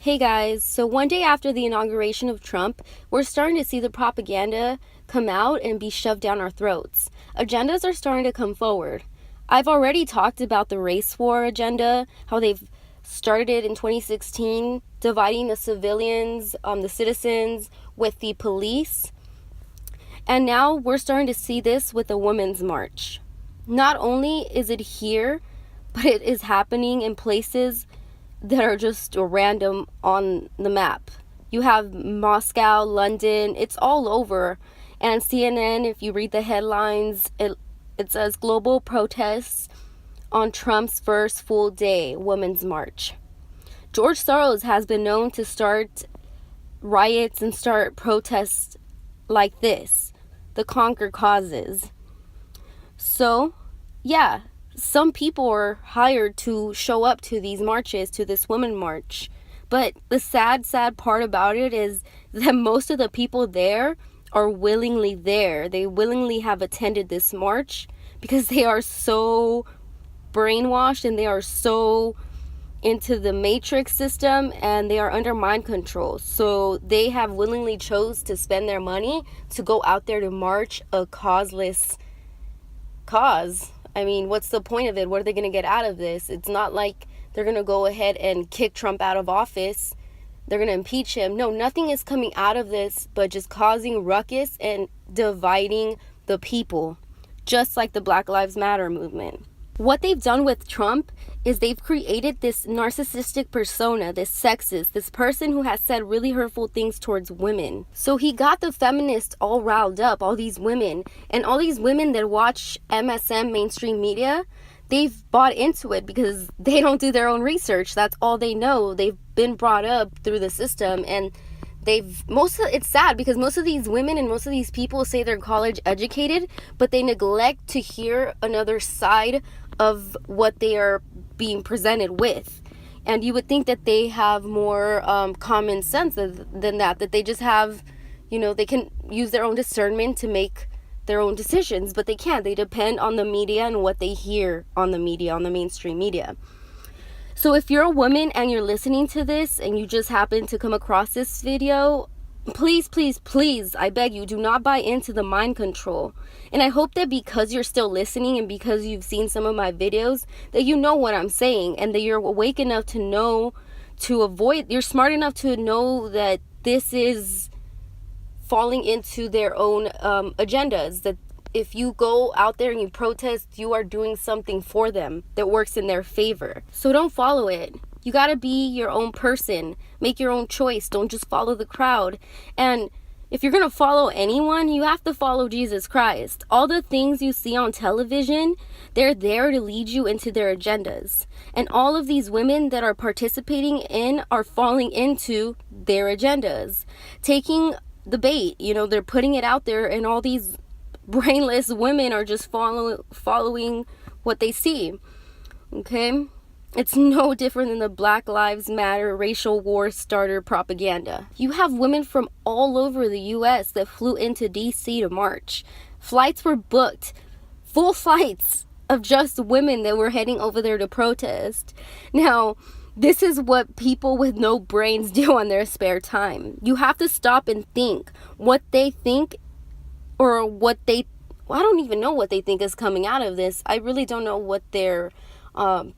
Hey guys, so one day after the inauguration of Trump, we're starting to see the propaganda come out and be shoved down our throats. Agendas are starting to come forward. I've already talked about the race war agenda, how they've started it in 2016, dividing the civilians, the citizens with the police. And now we're starting to see this with the Women's March. Not only is it here, but it is happening in places that are just random on the map. You have Moscow, London, it's all over. And CNN, if you read the headlines, it says global protests on Trump's first full day Women's March. George Soros has been known to start riots and start protests like this, the conquer causes. So, yeah, some people are hired to show up to these marches, to this Women March. But the sad part about it is that most of the people there are willingly there. They willingly have attended this march because they are so brainwashed and they are so into the matrix system and they are under mind control. So they have willingly chose to spend their money to go out there to march a causeless cause. I mean, what's the point of it? What are they going to get out of this? It's not like they're going to go ahead and kick Trump out of office. They're going to impeach him. No, nothing is coming out of this but just causing ruckus and dividing the people, just like the Black Lives Matter movement. What they've done with Trump is they've created this narcissistic persona, this sexist, this person who has said really hurtful things towards women. So he got the feminists all riled up, all these women. And all these women that watch MSM, mainstream media, they've bought into it because they don't do their own research. That's all they know. They've been brought up through the system, and it's sad because most of these women and most of these people say they're college educated, but they neglect to hear another side of what they are being presented with. And you would think that they have more common sense than that they just have, they can use their own discernment to make their own decisions, but they can't. They depend on the media and what they hear on the media, on the mainstream media. So if you're a woman and you're listening to this and you just happen to come across this video, please, I beg you, do not buy into the mind control. And I hope that because you're still listening and because you've seen some of my videos, that you know what I'm saying and that you're awake enough to know to avoid, you're smart enough to know that this is falling into their own agendas, that if you go out there and you protest, you are doing something for them that works in their favor. So don't follow it. You gotta be your own person. Make your own choice. Don't just follow the crowd. And if you're gonna follow anyone, you have to follow Jesus Christ. All the things you see on television, they're there to lead you into their agendas. And all of these women that are participating in are falling into their agendas. Taking the bait, they're putting it out there, and all these brainless women are just following what they see. Okay? It's no different than the Black Lives Matter racial war starter propaganda. You have women from all over the US that flew into DC to march. Flights were booked, full flights of just women that were heading over there to protest. Now, this is what people with no brains do on their spare time. You have to stop and think what they think, or I don't even know what they think is coming out of this. I really don't know what their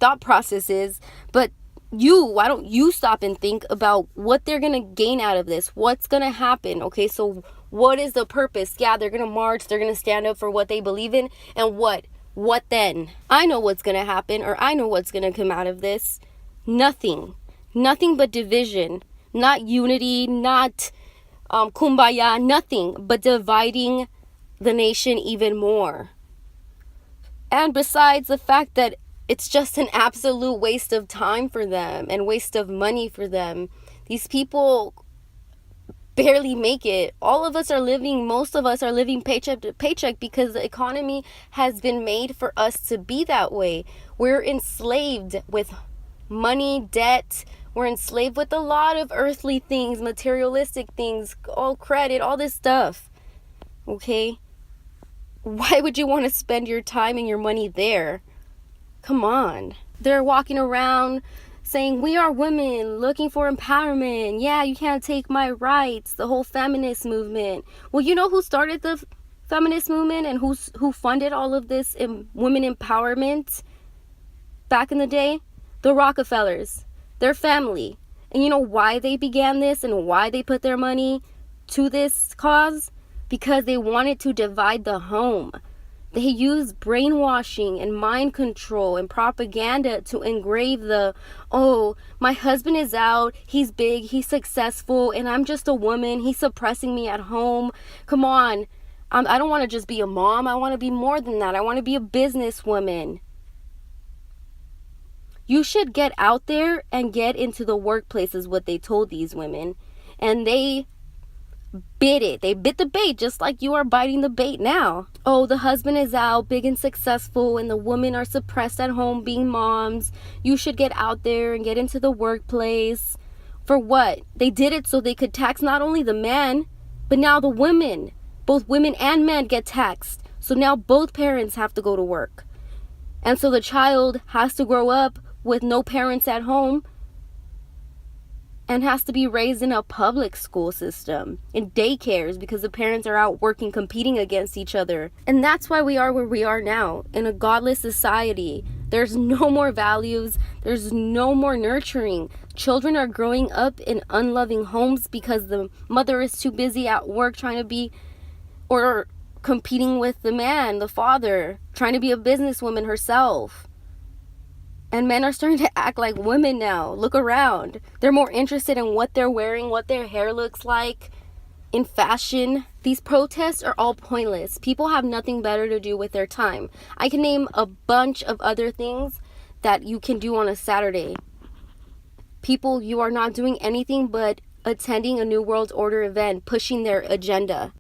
thought process is, but why don't you stop and think about what they're gonna gain out of this? What's gonna happen? Okay, so what is the purpose? Yeah, they're gonna march, they're gonna stand up for what they believe in, and what then? I know what's gonna happen, or I know what's gonna come out of this. Nothing but division, not unity, not kumbaya, nothing but dividing the nation even more. And besides the fact that it's just an absolute waste of time for them and waste of money for them. These people barely make it. Most of us are living paycheck to paycheck because the economy has been made for us to be that way. We're enslaved with money, debt. We're enslaved with a lot of earthly things, materialistic things, all credit, all this stuff. Okay? Why would you want to spend your time and your money there? Come on. They're walking around saying, we are women looking for empowerment. Yeah, you can't take my rights. The whole feminist movement. Well, you know who started the feminist movement and who funded all of this women empowerment back in the day? The Rockefellers, their family. And you know why they began this and why they put their money to this cause? Because they wanted to divide the home. They used brainwashing and mind control and propaganda to engrave oh, my husband is out, he's big, he's successful, and I'm just a woman, he's suppressing me at home. Come on, I don't want to just be a mom, I want to be more than that. I want to be a businesswoman. You should get out there and get into the workplace is what they told these women. And they bit it. They bit the bait just like you are biting the bait now. Oh, the husband is out, big and successful, and the women are suppressed at home being moms. You should get out there and get into the workplace. For what? They did it so they could tax not only the man, but now the women. Both women and men get taxed. So now both parents have to go to work. And so the child has to grow up with no parents at home and has to be raised in a public school system, in daycares, because the parents are out working, competing against each other. And that's why we are where we are now, in a godless society. There's no more values. There's no more nurturing. Children are growing up in unloving homes because the mother is too busy at work trying to be, or competing with the man, the father, trying to be a businesswoman herself. And men are starting to act like women now. Look around. They're more interested in what they're wearing, what their hair looks like, in fashion. These protests are all pointless. People have nothing better to do with their time. I can name a bunch of other things that you can do on a Saturday. People, you are not doing anything but attending a New World Order event, pushing their agenda.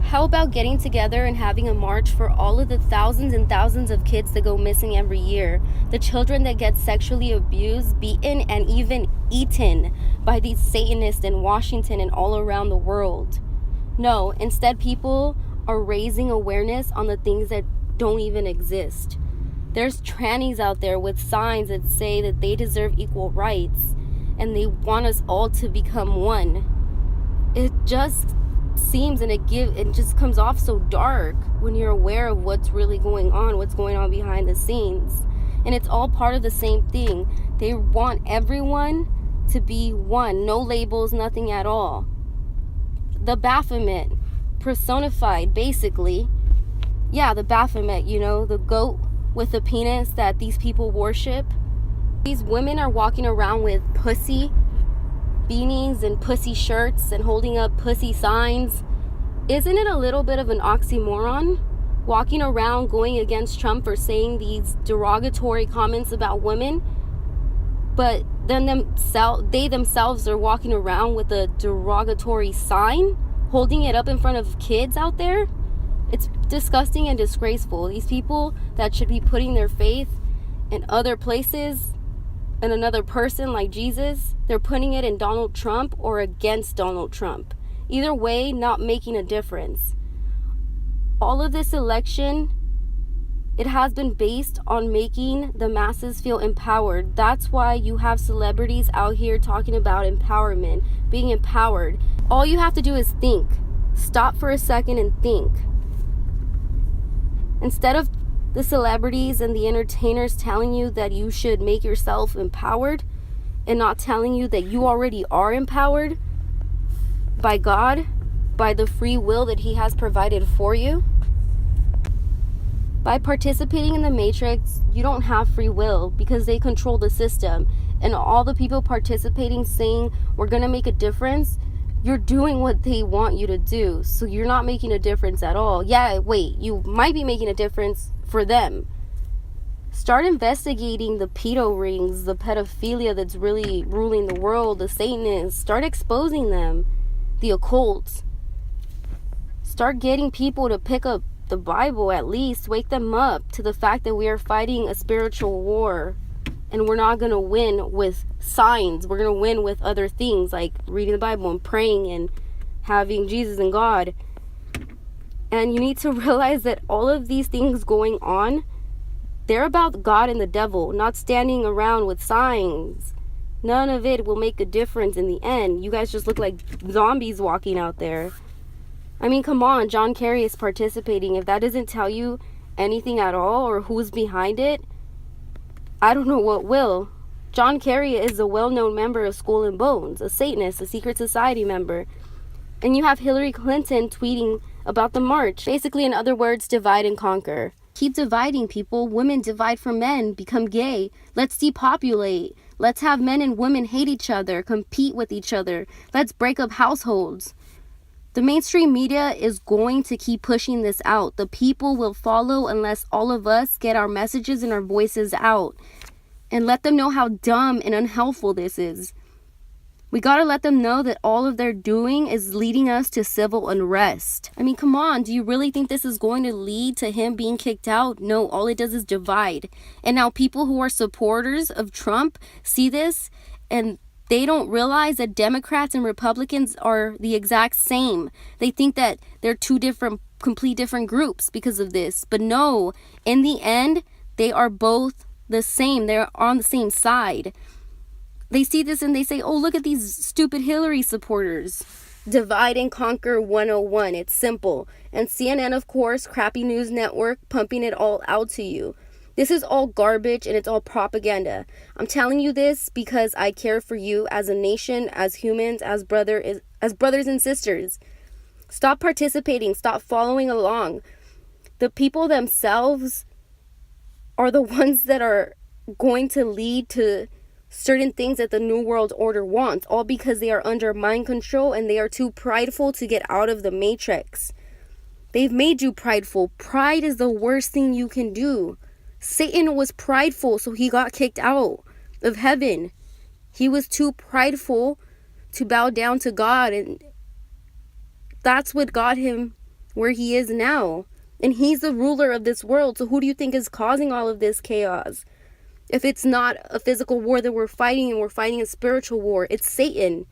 How about getting together and having a march for all of the thousands and thousands of kids that go missing every year? The children that get sexually abused, beaten, and even eaten by these Satanists in Washington and all around the world. No, instead people are raising awareness on the things that don't even exist. There's trannies out there with signs that say that they deserve equal rights and they want us all to become one. It just seems and it just comes off so dark when you're aware of what's really going on behind the scenes. And it's all part of the same thing. They want everyone to be one, no labels, nothing at all. The Baphomet personified, basically. Yeah, the Baphomet, the goat with the penis that these people worship. These women are walking around with pussy beanies and pussy shirts and holding up pussy signs. Isn't it a little bit of an oxymoron? Walking around going against Trump for saying these derogatory comments about women, but then they themselves are walking around with a derogatory sign, holding it up in front of kids out there. It's disgusting and disgraceful. These people that should be putting their faith in other places and another person like Jesus, they're putting it in Donald Trump or against Donald Trump. Either way, not making a difference. All of this election, it has been based on making the masses feel empowered. That's why you have celebrities out here talking about empowerment, being empowered. All you have to do is think. Stop for a second and think. Instead of the celebrities and the entertainers telling you that you should make yourself empowered and not telling you that you already are empowered by God, by the free will that He has provided for you. By participating in the Matrix, you don't have free will because they control the system. And all the people participating saying we're going to make a difference, you're doing what they want you to do. So you're not making a difference at all. Yeah, wait, you might be making a difference for them. Start investigating the pedo rings, the pedophilia that's really ruling the world, the Satanists. Start exposing them, the occult. Start getting people to pick up the Bible, at least. Wake them up to the fact that we are fighting a spiritual war. And we're not going to win with signs. We're going to win with other things like reading the Bible and praying and having Jesus and God. And you need to realize that all of these things going on, they're about God and the devil, not standing around with signs None of it will make a difference in the end. You guys just look like zombies walking out there. I mean, come on, John Kerry is participating. If that doesn't tell you anything at all or who's behind it, I don't know what will. John Kerry is a well-known member of Skull and Bones, a Satanist, a secret society member. And you have Hillary Clinton tweeting about the march. Basically, in other words, divide and conquer. Keep dividing, people. Women divide from men, become gay. Let's depopulate. Let's have men and women hate each other, compete with each other. Let's break up households. The mainstream media is going to keep pushing this out. The people will follow unless all of us get our messages and our voices out. And let them know how dumb and unhelpful this is. We gotta let them know that all of their doing is leading us to civil unrest. I mean, come on, do you really think this is going to lead to him being kicked out? No, all it does is divide. And now people who are supporters of Trump see this and they don't realize that Democrats and Republicans are the exact same. They think that they're two different, complete different groups because of this. But no, in the end, they are both the same. They're on the same side. They see this and they say, oh, look at these stupid Hillary supporters. Divide and conquer 101. It's simple. And CNN, of course, crappy news network, pumping it all out to you. This is all garbage and it's all propaganda. I'm telling you this because I care for you as a nation, as humans, as brothers and sisters. Stop participating. Stop following along. The people themselves are the ones that are going to lead to certain things that the New World Order wants, all because they are under mind control and they are too prideful to get out of the matrix. They've made you prideful. Pride is the worst thing you can do. Satan was prideful, so he got kicked out of heaven. He was too prideful to bow down to God, and that's what got him where he is now. And he's the ruler of this world, so who do you think is causing all of this chaos? If it's not a physical war that we're fighting and we're fighting a spiritual war, it's Satan.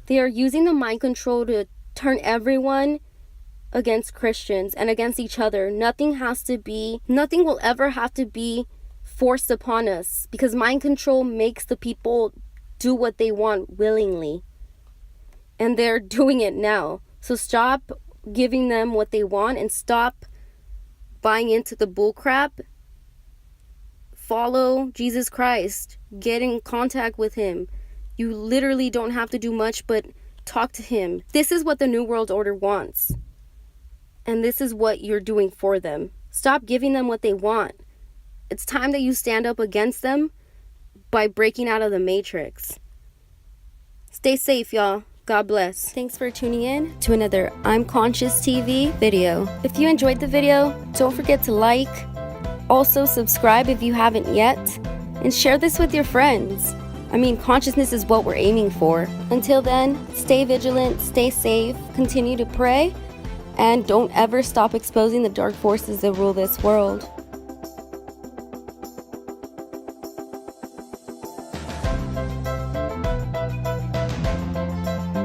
They are using the mind control to turn everyone against Christians and against each other. Nothing will ever have to be forced upon us because mind control makes the people do what they want willingly. And they're doing it now. So stop giving them what they want and stop buying into the bullcrap. Follow Jesus Christ. Get in contact with him. You literally don't have to do much but talk to him. This is what the New World Order wants. And this is what you're doing for them. Stop giving them what they want. It's time that you stand up against them by breaking out of the matrix. Stay safe, y'all. God bless. Thanks for tuning in to another I'm Conscious TV video. If you enjoyed the video, don't forget to like. Also, subscribe if you haven't yet. And share this with your friends. I mean, consciousness is what we're aiming for. Until then, stay vigilant, stay safe, continue to pray. And don't ever stop exposing the dark forces that rule this world.